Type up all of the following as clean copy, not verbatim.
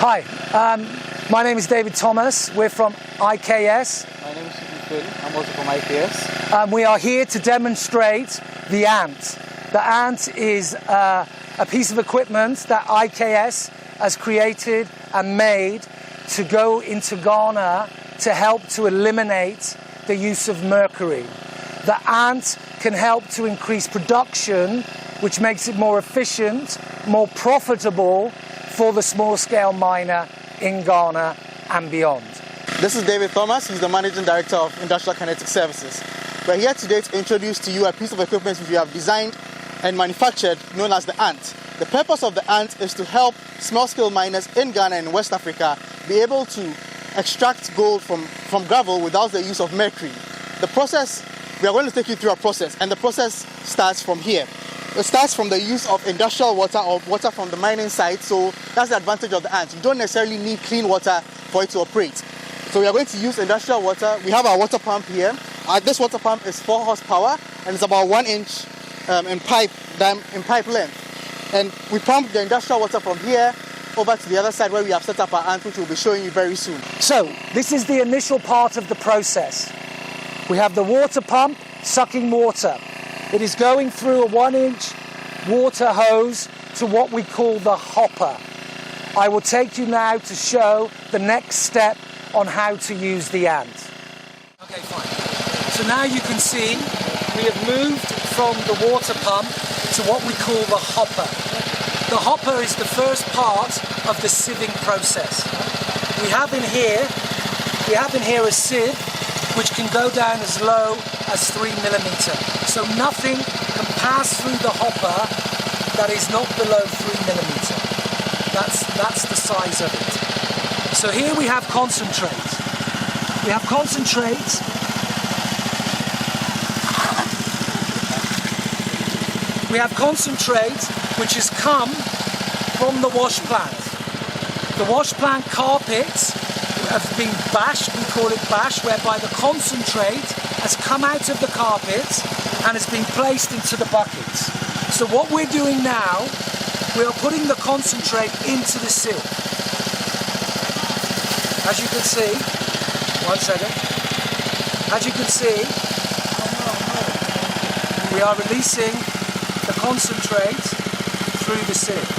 Hi, my name is David Thomas. We're from IKS. My name is Phil. I'm also from IKS. We are here to demonstrate the ant. The ant is a piece of equipment that IKS has created and made to go into Ghana to help to eliminate the use of mercury. The ant can help to increase production, which makes it more efficient, more profitable for the small-scale miner in Ghana and beyond. This is David Thomas. He's the Managing Director of Industrial Kinetic Services. We're here today to introduce to you a piece of equipment which we have designed and manufactured known as the ant. The purpose of the ant is to help small-scale miners in Ghana and West Africa be able to extract gold from gravel without the use of mercury. The process, we are going to take you through a process, and the process starts from here. It starts from the use of industrial water or water from the mining site, so that's the advantage of the ant. You don't necessarily need clean water for it to operate. So we are going to use industrial water. We have our water pump here. This water pump is 4 horsepower and it's about 1 inch in pipe length. And we pump the industrial water from here over to the other side where we have set up our ant, which we'll be showing you very soon. So this is the initial part of the process. We have the water pump sucking water. It is going through a 1-inch water hose to what we call the hopper. I will take you now to show the next step on how to use the ant. Okay, fine. So now you can see we have moved from the water pump to what we call the hopper. The hopper is the first part of the sieving process. We have in here a sieve which can go down as low as 3 millimeter. So nothing can pass through the hopper that is not below 3 millimeter. That's the size of it. So here we have concentrate. We have concentrate. We have concentrate which has come from the wash plant. The wash plant carpets have been bashed, we call it bash, whereby the concentrate has come out of the carpets and has been placed into the buckets. So what we're doing now, we are putting the concentrate into the sieve. As you can see, one second, as you can see, we are releasing the concentrate through the sieve.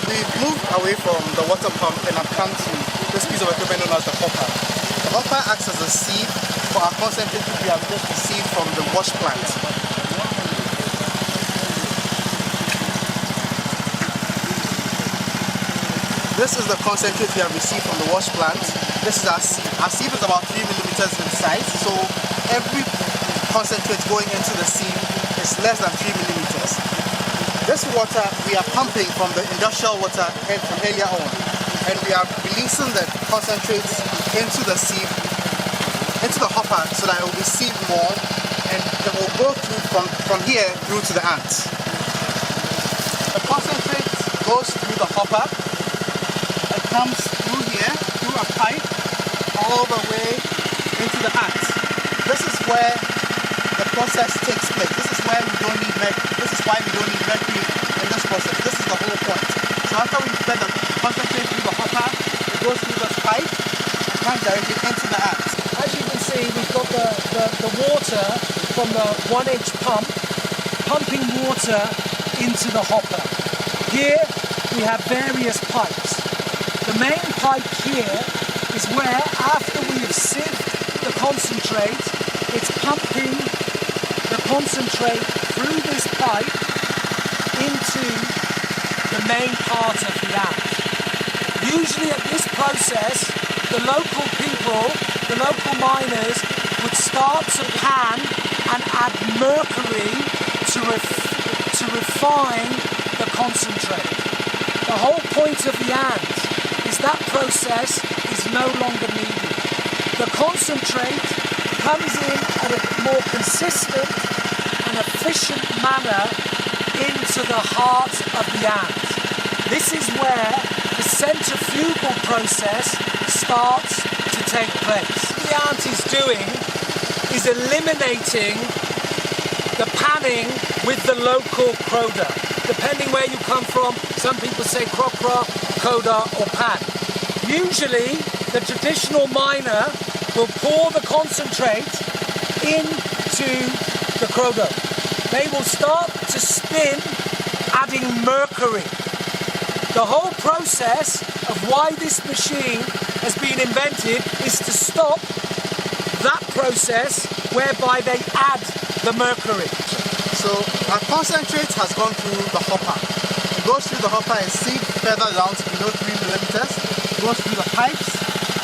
We've moved away from the water pump and have come to this piece of equipment known as the hopper. The hopper acts as a sieve for our concentrate which we have just received from the wash plant. This is the concentrate we have received from the wash plant. This is our sieve. Our sieve is about 3 millimeters in size, so every concentrate going into the sieve is less than 3 millimeters. This water we are pumping from the industrial water from earlier on, and we are releasing the concentrates into the sieve, into the hopper, so that it will be sieved more, and it will go through from here through to the ant. The concentrate goes through the hopper. It comes through here, through a pipe, all the way into the ant. This is where the process takes place. This is where we don't need mercury. This is why we don't need mercury in this process. This is the whole point. So after we fed the concentrate through the hopper, it goes through this pipe and comes directly into the ant. As you can see, we've got the water from the 1-inch pump pumping water into the hopper. Here we have various pipes. The main pipe here is where, after we have sieved the concentrate, it's pumping the concentrate through this pipe into the main part of the ant. Usually at this process, the local people, the local miners, would start to pan and add mercury to refine the concentrate. The whole point of the ant is that process is no longer needed. The concentrate comes in at a more consistent and efficient manner into the heart of the ant. This is where the centrifugal process starts to take place. What the ant is doing is eliminating the panning with the local croda. Depending where you come from, some people say crocra, coder or pan. Usually, the traditional miner will pour the concentrate into the coder. They will start to spin, adding mercury. The whole process of why this machine has been invented is to stop that process whereby they add the mercury. So our concentrate has gone through the hopper. It goes through the hopper and seeped further down to below 3 millimeters. It goes through the pipes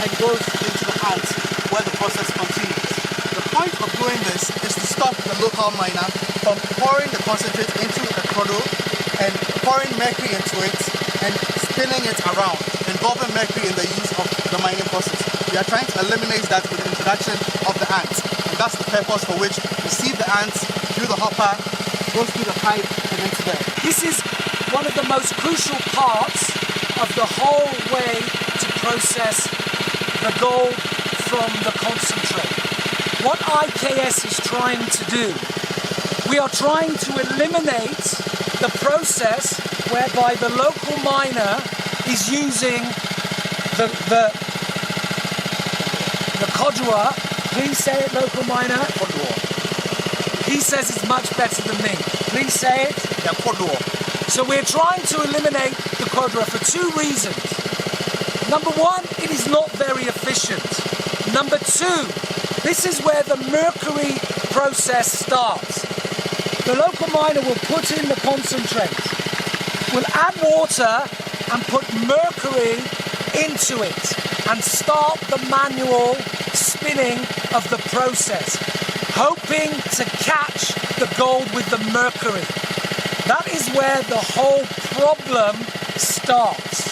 and goes into the ant where the process continues. The point of doing this is to stop the local miner from pouring the concentrate into a cradle and pouring mercury into it and spinning it around, involving mercury in the use of the mining process. We are trying to eliminate that with the introduction of the ant. And that's the purpose for which we sieve the ant through the hopper, goes through the pipe and into there. This is one of the most crucial parts of the whole way to process the gold from the concentrate. What IKS is trying to do, we are trying to eliminate the process whereby the local miner is using the codua. Please say it, local miner. He says it's much better than me. Please say it. Yeah, codua. So we're trying to eliminate the codua for two reasons. Number one, it is not very efficient. Number two, this is where the mercury process starts. The local miner will put in the concentrate, will add water and put mercury into it and start the manual spinning of the process, hoping to catch the gold with the mercury. That is where the whole problem starts.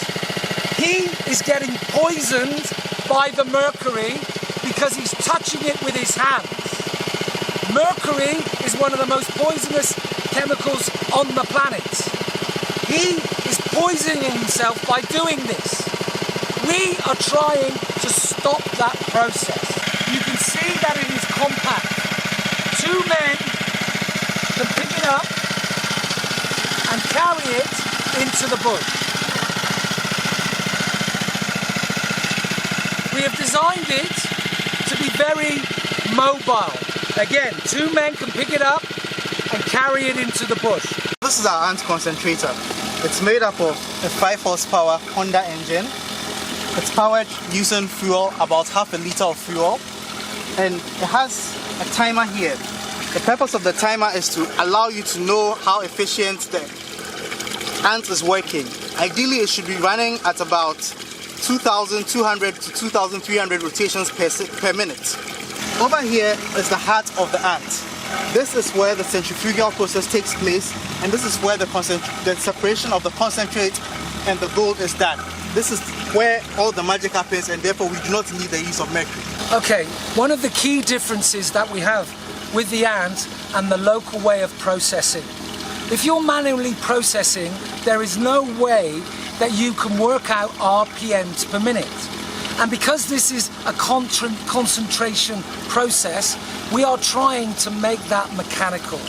He is getting poisoned by the mercury because he's touching it with his hands. Mercury is one of the most poisonous chemicals on the planet. He is poisoning himself by doing this. We are trying to stop that process. You can see that it is compact. Two men can pick it up and carry it into the bush. We have designed it to be very mobile. Again, two men can pick it up and carry it into the bush. This is our ant concentrator. It's made up of a 5 horsepower Honda engine. It's powered using fuel, about half a liter of fuel. And it has a timer here. The purpose of the timer is to allow you to know how efficient the ant is working. Ideally, it should be running at about 2,200 to 2,300 rotations per minute. Over here is the heart of the ant. This is where the centrifugal process takes place, and this is where the separation of the concentrate and the gold is done. This is where all the magic happens, and therefore we do not need the use of mercury. Okay, one of the key differences that we have with the ant and the local way of processing. If you're manually processing, there is no way that you can work out RPMs per minute. And because this is a concentration process, we are trying to make that mechanical.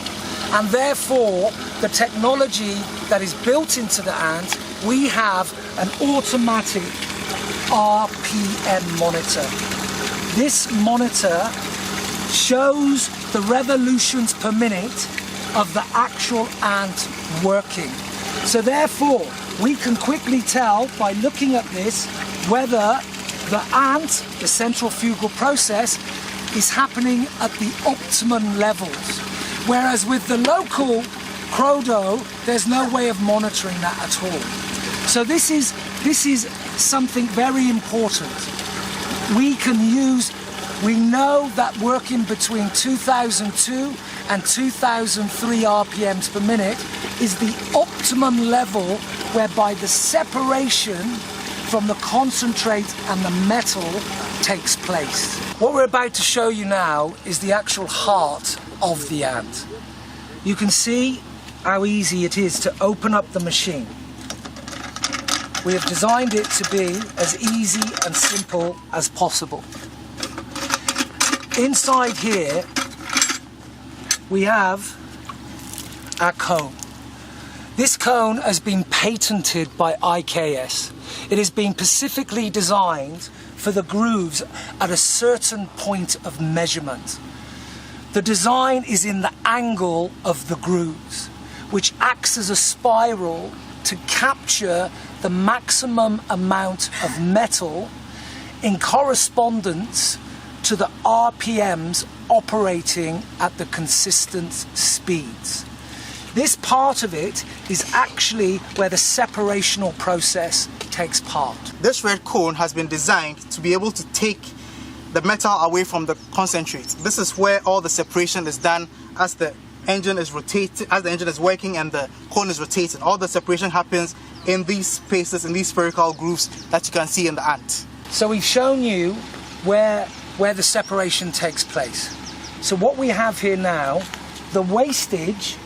And therefore, the technology that is built into the ant, we have an automatic RPM monitor. This monitor shows the revolutions per minute of the actual ant working. So therefore, we can quickly tell by looking at this whether the ant, the centrifugal process, is happening at the optimum levels. Whereas with the local Crodo, there's no way of monitoring that at all. So this is something very important. We know that working between 2002 and 2003 RPMs per minute is the optimum level whereby the separation from the concentrate and the metal takes place. What we're about to show you now is the actual heart of the ant. You can see how easy it is to open up the machine. We have designed it to be as easy and simple as possible. Inside here we have our comb. This cone has been patented by IKS. It has been specifically designed for the grooves at a certain point of measurement. The design is in the angle of the grooves, which acts as a spiral to capture the maximum amount of metal in correspondence to the RPMs operating at the consistent speeds. This part of it is actually where the separational process takes part. This red cone has been designed to be able to take the metal away from the concentrate. This is where all the separation is done as the engine is rotating, as the engine is working and the cone is rotating. All the separation happens in these spaces, in these spherical grooves that you can see in the ant. So we've shown you where the separation takes place. So what we have here now, the wastage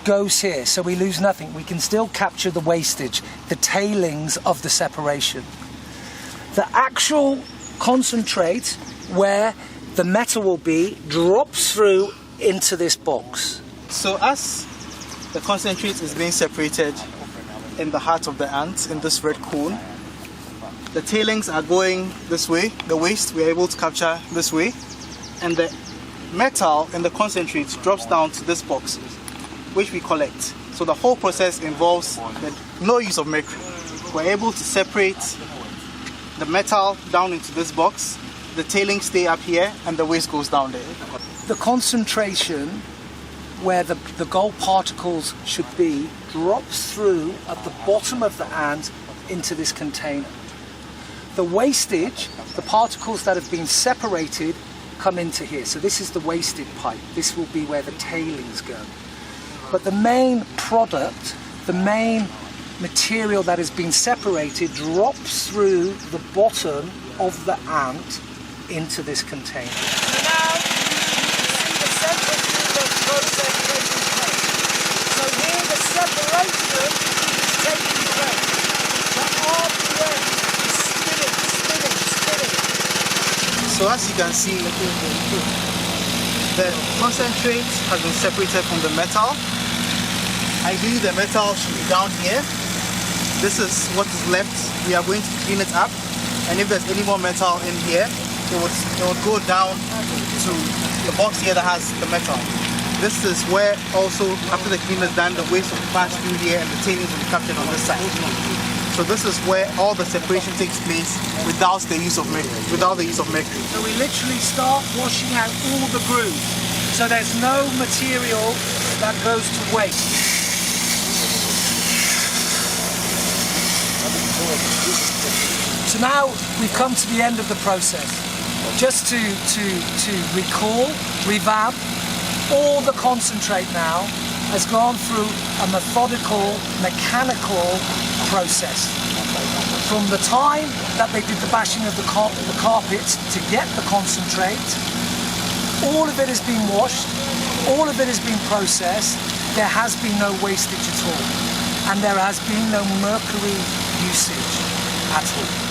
goes here, so we lose nothing. We can still capture the wastage, the tailings of the separation. The actual concentrate, where the metal will be, drops through into this box. So as the concentrate is being separated in the heart of the ant, in this red cone, the tailings are going this way, the waste we are able to capture this way, and the metal in the concentrate drops down to this box, which we collect. So the whole process involves no use of mercury. We're able to separate the metal down into this box, the tailings stay up here, and the waste goes down there. The concentration where the gold particles should be drops through at the bottom of the ant into this container. The wastage, the particles that have been separated, come into here. So this is the wasted pipe. This will be where the tailings go. But the main product, the main material that has been separated, drops through the bottom of the ant into this container. So now you see the centrifugal process taking place. So here the separation is taking place. The RPM is spinning. So as you can see, the concentrate has been separated from the metal. Ideally the metal should be down here. This is what is left. We are going to clean it up, and if there's any more metal in here, it would go down to the box here that has the metal. This is where also, after the cleaning is done, the waste will pass through here and the tailings will be captured on this side. So this is where all the separation takes place without the use of mercury. So we literally start washing out all the grooves. So there's no material that goes to waste. So now we've come to the end of the process. Just to recall, revamp, all the concentrate now has gone through a methodical, mechanical process. From the time that they did the bashing of the carpets to get the concentrate, all of it has been washed, all of it has been processed, there has been no wastage at all, and there has been no mercury usage at all.